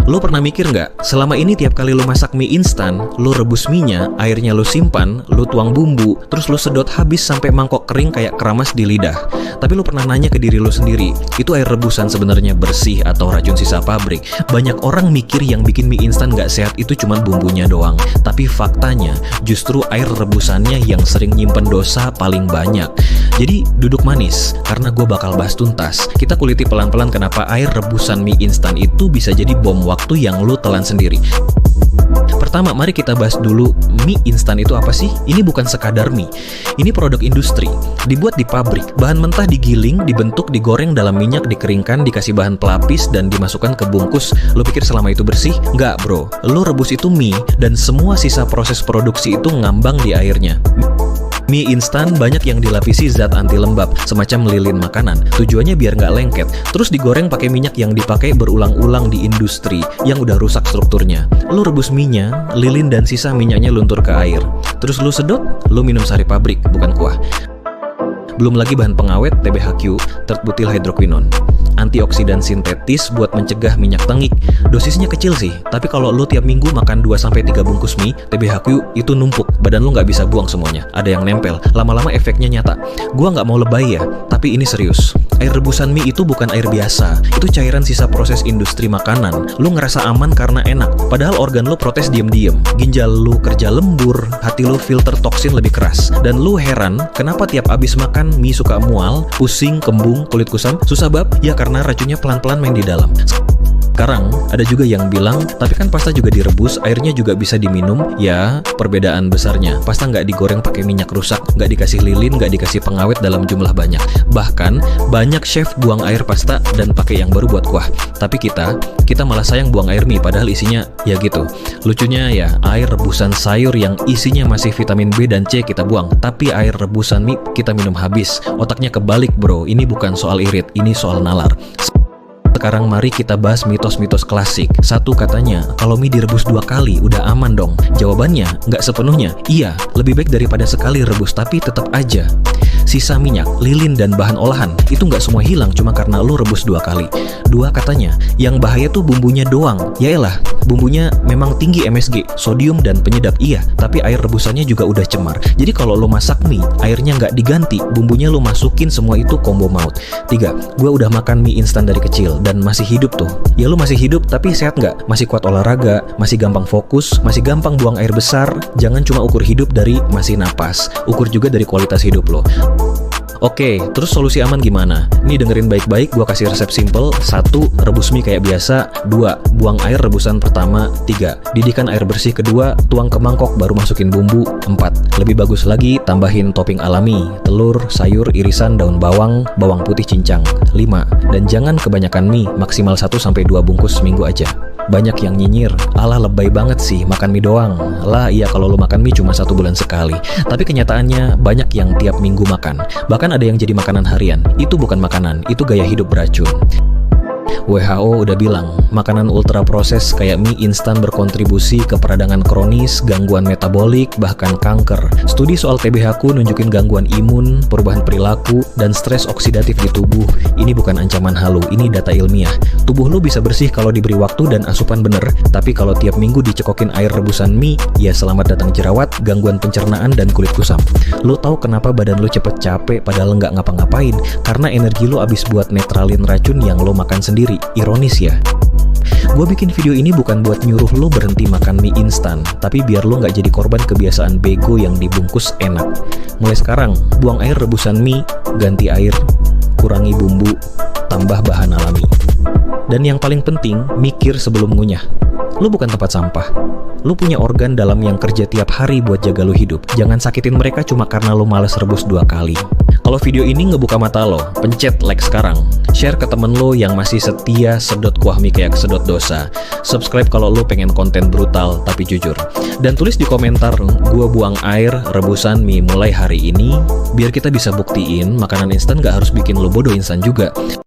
Lo pernah mikir nggak, selama ini tiap kali lo masak mie instan, lo rebus mie-nya, airnya lo simpan, lo tuang bumbu, terus lo sedot habis sampai mangkok kering kayak keramas di lidah. Tapi lo pernah nanya ke diri lo sendiri, itu air rebusan sebenarnya bersih atau racun sisa pabrik? Banyak orang mikir yang bikin mie instan nggak sehat itu cuma bumbunya doang. Tapi faktanya, justru air rebusannya yang sering nyimpen dosa paling banyak. Jadi duduk manis, karena gue bakal bahas tuntas. Kita kuliti pelan-pelan kenapa air rebusan mie instan itu bisa jadi bom waktu yang lo telan sendiri. Pertama, mari kita bahas dulu mie instan itu apa sih? Ini bukan sekadar mie. Ini produk industri. Dibuat di pabrik. Bahan mentah digiling, dibentuk, digoreng dalam minyak, dikeringkan, dikasih bahan pelapis, dan dimasukkan ke bungkus. Lo pikir selama itu bersih? Nggak, bro. Lo rebus itu mie, dan semua sisa proses produksi itu ngambang di airnya. Mie instan banyak yang dilapisi zat anti lembab, semacam lilin makanan. Tujuannya biar nggak lengket. Terus digoreng pakai minyak yang dipakai berulang-ulang di industri, yang udah rusak strukturnya. Lu rebus minyak, lilin dan sisa minyaknya luntur ke air. Terus lu sedot, lu minum sari pabrik, bukan kuah. Belum lagi bahan pengawet TBHQ, third butyl hydroquinone. Antioksidan sintetis buat mencegah minyak tengik. Dosisnya kecil sih, tapi kalau lo tiap minggu makan 2-3 bungkus mie, TBHQ itu numpuk, badan lo nggak bisa buang semuanya. Ada yang nempel, lama-lama efeknya nyata. Gua nggak mau lebay ya, tapi ini serius. Air rebusan mie itu bukan air biasa, itu cairan sisa proses industri makanan. Lo ngerasa aman karena enak, padahal organ lo protes diem-diem. Ginjal lo kerja lembur, hati lo filter toksin lebih keras. Dan lo heran, kenapa tiap abis makan mie suka mual, pusing, kembung, kulit kusam, susah bab? Ya karena racunnya pelan-pelan main di dalam. Sekarang ada juga yang bilang, tapi kan pasta juga direbus, airnya juga bisa diminum. Ya, perbedaan besarnya, pasta nggak digoreng pakai minyak rusak, nggak dikasih lilin, nggak dikasih pengawet dalam jumlah banyak. Bahkan, banyak chef buang air pasta dan pakai yang baru buat kuah. Tapi kita malah sayang buang air mie, padahal isinya ya gitu. Lucunya ya, air rebusan sayur yang isinya masih vitamin B dan C kita buang, tapi air rebusan mie kita minum habis. Otaknya kebalik bro, ini bukan soal irit, ini soal nalar. Sekarang mari kita bahas mitos-mitos klasik. Satu katanya, kalau mie direbus 2 kali udah aman dong. Jawabannya, nggak sepenuhnya. Iya, lebih baik daripada sekali rebus, tapi tetap aja sisa minyak, lilin, dan bahan olahan itu nggak semua hilang cuma karena lo rebus 2 kali. Dua katanya, yang bahaya tuh bumbunya doang. Yaelah, bumbunya memang tinggi MSG, sodium, dan penyedap, iya, tapi air rebusannya juga udah cemar. Jadi kalau lo masak mie, airnya nggak diganti, bumbunya lo masukin, semua itu combo maut. 3, gue udah makan mie instan dari kecil dan masih hidup tuh. Ya lo masih hidup tapi sehat nggak? Masih kuat olahraga, masih gampang fokus, masih gampang buang air besar. Jangan cuma ukur hidup dari masih napas, ukur juga dari kualitas hidup lo. Oke, terus solusi aman gimana? Nih dengerin baik-baik, gua kasih resep simple. 1, rebus mie kayak biasa. 2, buang air rebusan pertama. 3, didihkan air bersih kedua, tuang ke mangkok baru masukin bumbu. 4, lebih bagus lagi tambahin topping alami, telur, sayur, irisan, daun bawang, bawang putih cincang. 5, dan jangan kebanyakan mie, maksimal 1-2 bungkus seminggu aja. Banyak yang nyinyir, alah lebay banget sih makan mie doang. Lah iya kalau lo makan mie cuma 1 bulan sekali. Tapi kenyataannya banyak yang tiap minggu makan. Bahkan ada yang jadi makanan harian. Itu bukan makanan, itu gaya hidup beracun. WHO udah bilang, makanan ultra proses kayak mie instan berkontribusi ke peradangan kronis, gangguan metabolik, bahkan kanker. Studi soal TBHQ nunjukin gangguan imun, perubahan perilaku, dan stres oksidatif di tubuh. Ini bukan ancaman halu, ini data ilmiah. Tubuh lu bisa bersih kalau diberi waktu dan asupan bener, tapi kalau tiap minggu dicekokin air rebusan mie, ya selamat datang jerawat, gangguan pencernaan, dan kulit kusam. Lu tahu kenapa badan lu cepet capek padahal nggak ngapa-ngapain? Karena energi lu abis buat netralin racun yang lu makan sendiri. Ironis ya. Gue bikin video ini bukan buat nyuruh lo berhenti makan mie instan, tapi biar lo nggak jadi korban kebiasaan bego yang dibungkus enak. Mulai sekarang, buang air rebusan mie, ganti air, kurangi bumbu, tambah bahan alami. Dan yang paling penting, mikir sebelum ngunyah. Lo bukan tempat sampah. Lo punya organ dalam yang kerja tiap hari buat jaga lo hidup. Jangan sakitin mereka cuma karena lo males rebus 2 kali. Kalau video ini ngebuka mata lo, pencet like sekarang. Share ke temen lo yang masih setia sedot kuah mie kayak kesedot dosa. Subscribe kalau lo pengen konten brutal tapi jujur. Dan tulis di komentar, gua buang air rebusan mie mulai hari ini, biar kita bisa buktiin makanan instan gak harus bikin lo bodoh instan juga.